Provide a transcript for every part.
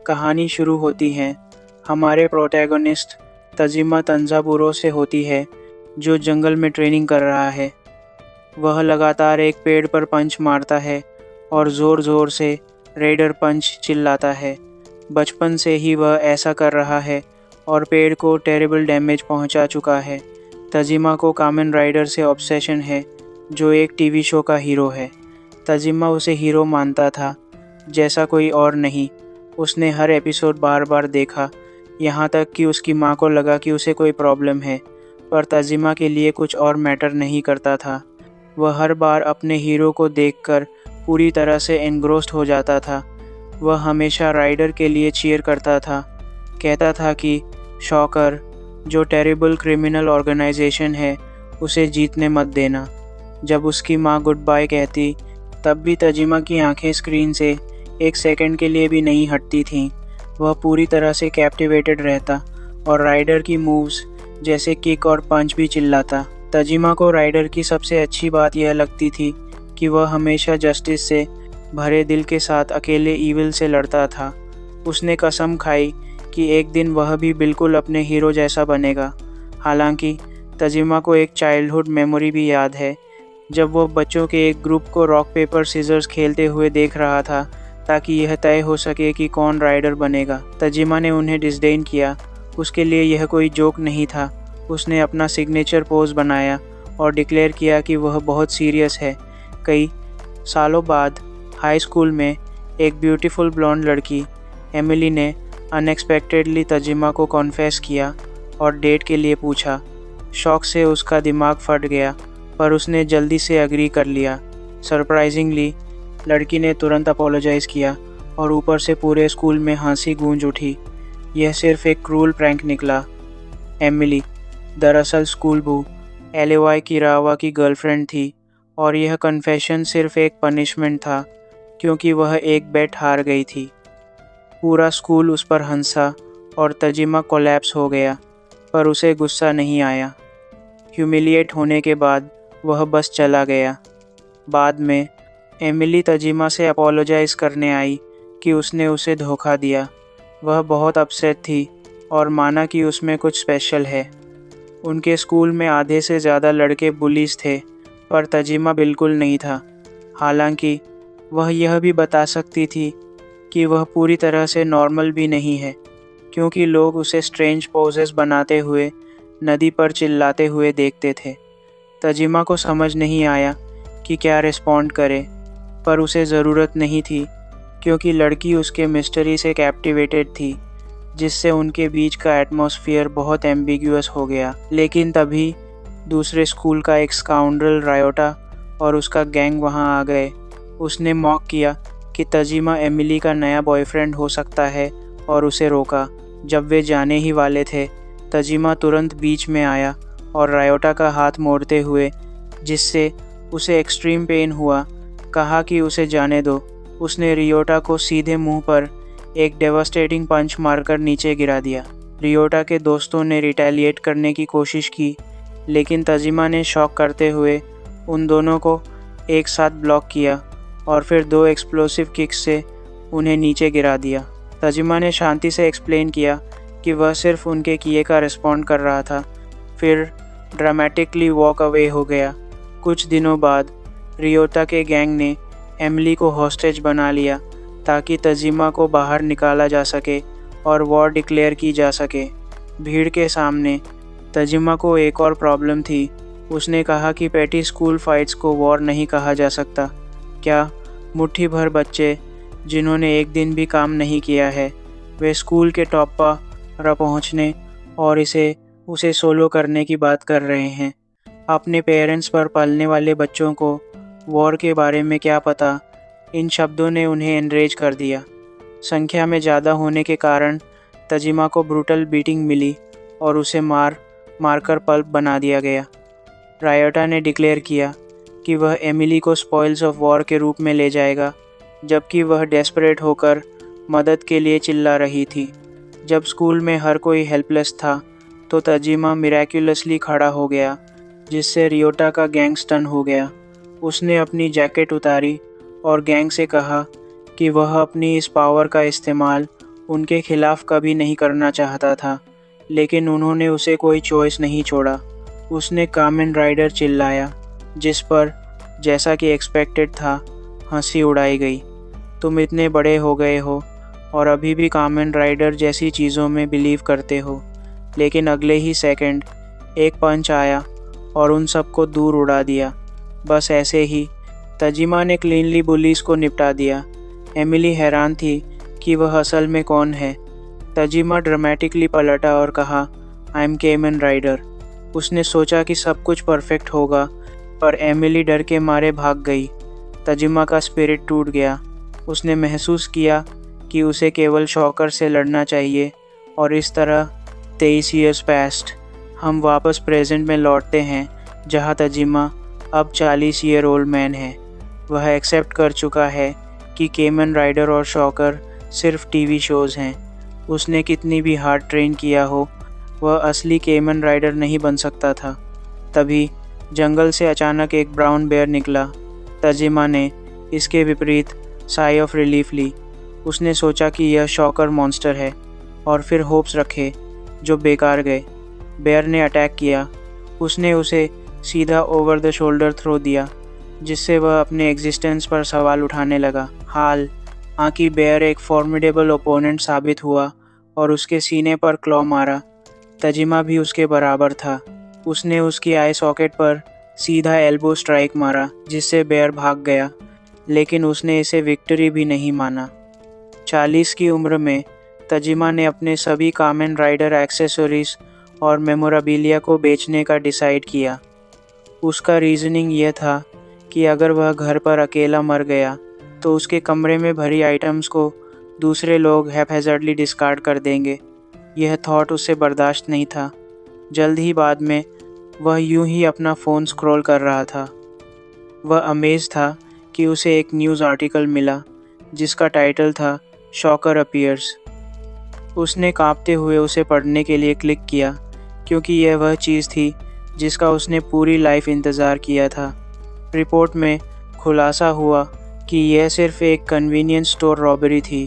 कहानी शुरू होती है हमारे प्रोटैगनिस्ट तजिमा तंजाबुरो से होती है, जो जंगल में ट्रेनिंग कर रहा है। वह लगातार एक पेड़ पर पंच मारता है और ज़ोर ज़ोर से रेडर पंच चिल्लाता है। बचपन से ही वह ऐसा कर रहा है और पेड़ को टेरिबल डैमेज पहुंचा चुका है। तजिमा को कामन राइडर से ऑब्सेशन है, जो एक टीवी शो का हीरो है। तजिमा उसे हीरो मानता था, जैसा कोई और नहीं। उसने हर एपिसोड बार बार देखा, यहाँ तक कि उसकी माँ को लगा कि उसे कोई प्रॉब्लम है, पर तजिमा के लिए कुछ और मैटर नहीं करता था। वह हर बार अपने हीरो को देखकर पूरी तरह से एनग्रोस्ड हो जाता था। वह हमेशा राइडर के लिए चीयर करता था, कहता था कि शॉकर, जो टेरिबल क्रिमिनल ऑर्गेनाइजेशन है, उसे जीतने मत देना। जब उसकी माँ गुड बाय कहती, तब भी तजिमा की आंखें स्क्रीन से एक सेकंड के लिए भी नहीं हटती थीं। वह पूरी तरह से कैप्टिवेटेड रहता और राइडर की मूव्स जैसे किक और पंच भी चिल्लाता। तजिमा को राइडर की सबसे अच्छी बात यह लगती थी कि वह हमेशा जस्टिस से भरे दिल के साथ अकेले ईविल से लड़ता था। उसने कसम खाई कि एक दिन वह भी बिल्कुल अपने हीरो जैसा बनेगा। हालांकि तजिमा को एक चाइल्डहुड मेमोरी भी याद है, जब वह बच्चों के एक ग्रुप को रॉक पेपर सीजर्स खेलते हुए देख रहा था ताकि यह तय हो सके कि कौन राइडर बनेगा। तजिमा ने उन्हें डिसडेन किया। उसके लिए यह कोई जोक नहीं था। उसने अपना सिग्नेचर पोज बनाया और डिक्लेयर किया कि वह बहुत सीरियस है। कई सालों बाद हाई स्कूल में एक ब्यूटीफुल ब्लॉन्ड लड़की एमिली ने अनएक्सपेक्टेडली तजिमा को कॉन्फेस किया और डेट के लिए पूछा। शौक से उसका दिमाग फट गया, पर उसने जल्दी से एग्री कर लिया। सरप्राइजिंगली लड़की ने तुरंत अपोलोजाइज़ किया और ऊपर से पूरे स्कूल में हंसी गूंज उठी। यह सिर्फ एक क्रूल प्रैंक निकला। एमिली दरअसल स्कूल बू एलेवाई किरावा की गर्लफ्रेंड थी और यह कन्फेशन सिर्फ एक पनिशमेंट था, क्योंकि वह एक बेट हार गई थी। पूरा स्कूल उस पर हंसा और तजिमा कोलैप्स हो गया, पर उसे गुस्सा नहीं आया। ह्यूमिलिएट होने के बाद वह बस चला गया। बाद में एमिली तजिमा से अपोलोजाइज़ करने आई कि उसने उसे धोखा दिया। वह बहुत अपसेट थी और माना कि उसमें कुछ स्पेशल है। उनके स्कूल में आधे से ज़्यादा लड़के बुलीज थे, पर तजिमा बिल्कुल नहीं था। हालांकि वह यह भी बता सकती थी कि वह पूरी तरह से नॉर्मल भी नहीं है, क्योंकि लोग उसे स्ट्रेंज पोजेस बनाते हुए नदी पर चिल्लाते हुए देखते थे। तजिमा को समझ नहीं आया कि क्या रिस्पॉन्ड करे, पर उसे ज़रूरत नहीं थी, क्योंकि लड़की उसके मिस्ट्री से कैप्टिवेटेड थी, जिससे उनके बीच का एटमॉस्फेयर बहुत एम्बिग्यूअस हो गया। लेकिन तभी दूसरे स्कूल का एक स्काउंड्रल रायोटा और उसका गैंग वहां आ गए। उसने मॉक किया कि तजिमा एमिली का नया बॉयफ्रेंड हो सकता है और उसे रोका। जब वे जाने ही वाले थे, तजिमा तुरंत बीच में आया और रायोटा का हाथ मोड़ते हुए, जिससे उसे एक्सट्रीम पेन हुआ, कहा कि उसे जाने दो। उसने रियोटा को सीधे मुंह पर एक डेवास्टेटिंग पंच मारकर नीचे गिरा दिया। रियोटा के दोस्तों ने रिटेलिएट करने की कोशिश की, लेकिन तजिमा ने शॉक करते हुए उन दोनों को एक साथ ब्लॉक किया और फिर 2 एक्सप्लोसिव किक्स से उन्हें नीचे गिरा दिया। तजिमा ने शांति से एक्सप्लेन किया कि वह सिर्फ उनके किए का रिस्पॉन्ड कर रहा था, फिर ड्रामेटिकली वॉक अवे हो गया। कुछ दिनों बाद रियोटा के गैंग ने एमिली को हॉस्टेज बना लिया ताकि तजिमा को बाहर निकाला जा सके और वॉर डिक्लेयर की जा सके। भीड़ के सामने तजिमा को एक और प्रॉब्लम थी। उसने कहा कि पेटी स्कूल फाइट्स को वॉर नहीं कहा जा सकता। क्या मुट्ठी भर बच्चे जिन्होंने एक दिन भी काम नहीं किया है, वे स्कूल के टॉप पर पहुंचने और उसे सोलो करने की बात कर रहे हैं। अपने पेरेंट्स पर पलने वाले बच्चों को वॉर के बारे में क्या पता। इन शब्दों ने उन्हें एनरेज कर दिया। संख्या में ज़्यादा होने के कारण तजिमा को ब्रूटल बीटिंग मिली और उसे मारकर पल्प बना दिया गया। रायोटा ने डिक्लेयर किया कि वह एमिली को स्पॉइल्स ऑफ वॉर के रूप में ले जाएगा, जबकि वह डेस्परेट होकर मदद के लिए चिल्ला रही थी। जब स्कूल में हर कोई हेल्पलेस था, तो तजिमा मिरेक्युलसली खड़ा हो गया, जिससे रियोटा का गैंग स्टन हो गया। उसने अपनी जैकेट उतारी और गैंग से कहा कि वह अपनी इस पावर का इस्तेमाल उनके खिलाफ कभी नहीं करना चाहता था, लेकिन उन्होंने उसे कोई चॉइस नहीं छोड़ा। उसने कामेन राइडर चिल्लाया, जिस पर, जैसा कि एक्सपेक्टेड था, हंसी उड़ाई गई। तुम इतने बड़े हो गए हो और अभी भी कामेन राइडर जैसी चीज़ों में बिलीव करते हो। लेकिन अगले ही सेकंड एक पंच आया और उन सबको दूर उड़ा दिया। बस ऐसे ही तजिमा ने क्लीनली बुलीज को निपटा दिया। एमिली हैरान थी कि वह असल में कौन है। तजिमा ड्रामेटिकली पलटा और कहा, आई एम केमन राइडर। उसने सोचा कि सब कुछ परफेक्ट होगा, पर एमिली डर के मारे भाग गई। तजिमा का स्पिरिट टूट गया। उसने महसूस किया कि उसे केवल शॉकर से लड़ना चाहिए और इस तरह 23 ईयर्स पास्ट। हम वापस प्रेजेंट में लौटते हैं, जहां तजिमा अब 40 ईयर ओल्ड मैन है। वह एक्सेप्ट कर चुका है कि केमन राइडर और शॉकर सिर्फ टीवी शोज़ हैं। उसने कितनी भी हार्ड ट्रेन किया हो, वह असली केमन राइडर नहीं बन सकता था। तभी जंगल से अचानक एक ब्राउन बेयर निकला। तजिमा ने इसके विपरीत साई ऑफ रिलीफ ली। उसने सोचा कि यह शॉकर मॉन्स्टर है और फिर होप्स रखे, जो बेकार गए। बेयर ने अटैक किया। उसने उसे सीधा ओवर द शोल्डर थ्रो दिया, जिससे वह अपने एग्जिस्टेंस पर सवाल उठाने लगा। हालांकि बेयर एक फॉर्मिडेबल ओपोनेंट साबित हुआ और उसके सीने पर क्लॉ मारा, तजिमा भी उसके बराबर था। उसने उसकी आई सॉकेट पर सीधा एल्बो स्ट्राइक मारा, जिससे बेयर भाग गया, लेकिन उसने इसे विक्ट्री भी नहीं माना। 40 की उम्र में तजिमा ने अपने सभी कामेन राइडर एक्सेसरीज और मेमोराबिलिया को बेचने का डिसाइड किया। उसका रीज़निंग यह था कि अगर वह घर पर अकेला मर गया तो उसके कमरे में भरी आइटम्स को दूसरे लोग हैपहैज़र्डली डिस्कार्ड कर देंगे। यह थॉट उससे बर्दाश्त नहीं था। जल्द ही बाद में वह यूं ही अपना फ़ोन स्क्रॉल कर रहा था। वह अमेज़ था कि उसे एक न्यूज़ आर्टिकल मिला जिसका टाइटल था शॉकर अपीयर्स। उसने कांपते हुए उसे पढ़ने के लिए क्लिक किया, क्योंकि यह वह चीज़ थी जिसका उसने पूरी लाइफ इंतज़ार किया था। रिपोर्ट में खुलासा हुआ कि यह सिर्फ एक कन्वीनियंस स्टोर रॉबरी थी।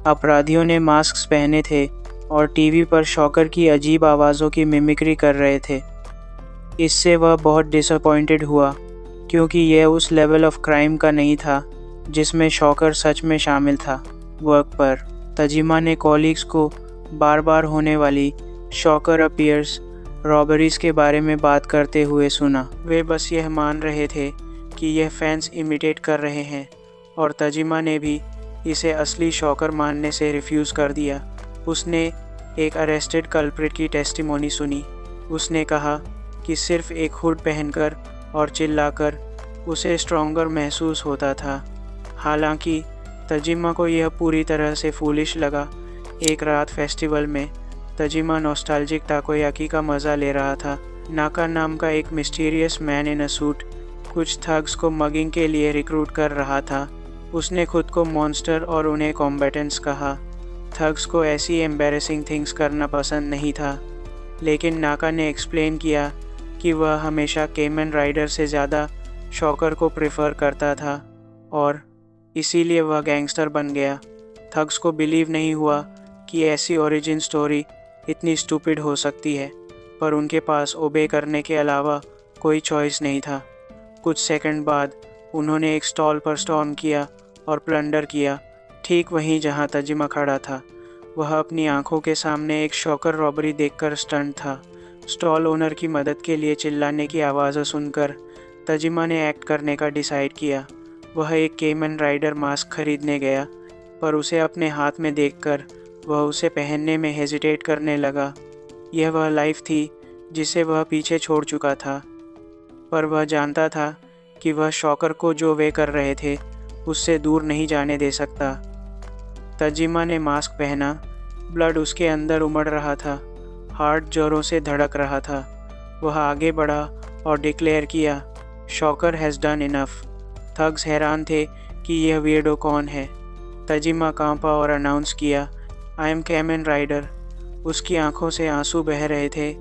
अपराधियों ने मास्क पहने थे और टीवी पर शॉकर की अजीब आवाज़ों की मिमिक्री कर रहे थे। इससे वह बहुत डिसअपॉइंटेड हुआ, क्योंकि यह उस लेवल ऑफ क्राइम का नहीं था जिसमें शॉकर सच में शामिल था। वर्क पर तजिमा ने कॉलीग्स को बार बार होने वाली शॉकर अपीयर्स रॉबरीज के बारे में बात करते हुए सुना। वे बस यह मान रहे थे कि यह फैंस इमिटेट कर रहे हैं, और तजिमा ने भी इसे असली शॉकर मानने से रिफ्यूज़ कर दिया। उसने एक अरेस्टेड कल्प्रिट की टेस्टिमोनी सुनी। उसने कहा कि सिर्फ एक हुड पहनकर और चिल्लाकर उसे स्ट्रॉन्गर महसूस होता था। हालांकि तजिमा को यह पूरी तरह से फूलिश लगा। एक रात फेस्टिवल में तजिमा नॉस्टैल्जिक ताकोयाकी का मज़ा ले रहा था। नाका नाम का एक mysterious man in a suit कुछ थग्स को मगिंग के लिए रिक्रूट कर रहा था। उसने खुद को मॉन्स्टर और उन्हें कॉम्बेटेंट्स कहा। थग्स को ऐसी एम्बैरेसिंग थिंग्स करना पसंद नहीं था, लेकिन नाका ने एक्सप्लेन किया कि वह हमेशा केमन राइडर से ज़्यादा शॉकर को प्रेफर करता था और इसीलिए वह गैंगस्टर बन गया। थग्स को बिलीव नहीं हुआ कि ऐसी ओरिजिन स्टोरी इतनी स्टूपिड हो सकती है, पर उनके पास ओबे करने के अलावा कोई चॉइस नहीं था। कुछ सेकंड बाद उन्होंने एक स्टॉल पर स्टॉर्म किया और प्लंडर किया, ठीक वहीं जहां तजिमा खड़ा था। वह अपनी आंखों के सामने एक शॉकर रॉबरी देखकर स्टंट था। स्टॉल ओनर की मदद के लिए चिल्लाने की आवाज़ें सुनकर तजिमा ने एक्ट करने का डिसाइड किया। वह एक केमन राइडर मास्क खरीदने गया, पर उसे अपने हाथ में देखकर वह उसे पहनने में हेजिटेट करने लगा। यह वह लाइफ थी जिसे वह पीछे छोड़ चुका था, पर वह जानता था कि वह शॉकर को जो वे कर रहे थे उससे दूर नहीं जाने दे सकता। तजिमा ने मास्क पहना। ब्लड उसके अंदर उमड़ रहा था। हार्ट जोरों से धड़क रहा था। वह आगे बढ़ा और डिक्लेयर किया, shocker has done enough. Thugs हैरान थे कि यह वियर्डो कौन है। तजिमा कांपा और अनाउंस किया, आई एम केमन राइडर। उसकी आंखों से आंसू बह रहे थे,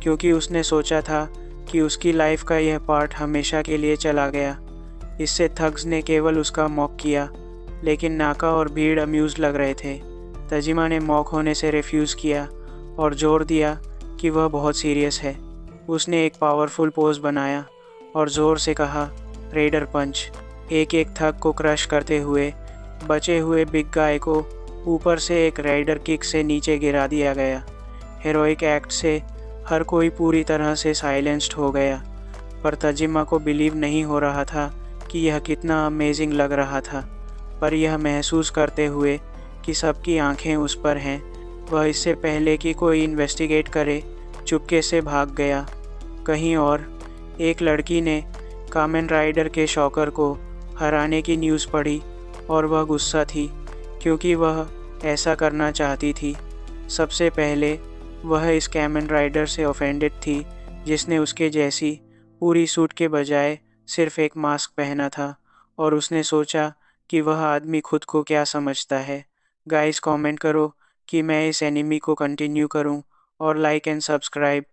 क्योंकि उसने सोचा था कि उसकी लाइफ का यह पार्ट हमेशा के लिए चला गया। इससे थग्स ने केवल उसका मॉक किया, लेकिन नाका और भीड़ अम्यूज़ लग रहे थे। तजिमा ने मॉक होने से रिफ्यूज़ किया और जोर दिया कि वह बहुत सीरियस है। उसने एक पावरफुल पोज बनाया और ज़ोर से कहा, रेडर पंच। एक एक थग को क्रश करते हुए बचे हुए बिग गाय को ऊपर से एक राइडर किक से नीचे गिरा दिया गया। हीरोइक एक्ट से हर कोई पूरी तरह से साइलेंस्ड हो गया, पर तजिमा को बिलीव नहीं हो रहा था कि यह कितना अमेजिंग लग रहा था। पर यह महसूस करते हुए कि सबकी आंखें उस पर हैं, वह इससे पहले कि कोई इन्वेस्टिगेट करे चुपके से भाग गया। कहीं और एक लड़की ने कामेन राइडर के शॉकर को हराने की न्यूज़ पढ़ी और वह गुस्सा थी क्योंकि वह ऐसा करना चाहती थी। सबसे पहले वह इस कामेन राइडर से ऑफेंडेड थी जिसने उसके जैसी पूरी सूट के बजाय सिर्फ एक मास्क पहना था, और उसने सोचा कि वह आदमी खुद को क्या समझता है। गाइस, कमेंट करो कि मैं इस एनिमी को कंटिन्यू करूं, और लाइक एंड सब्सक्राइब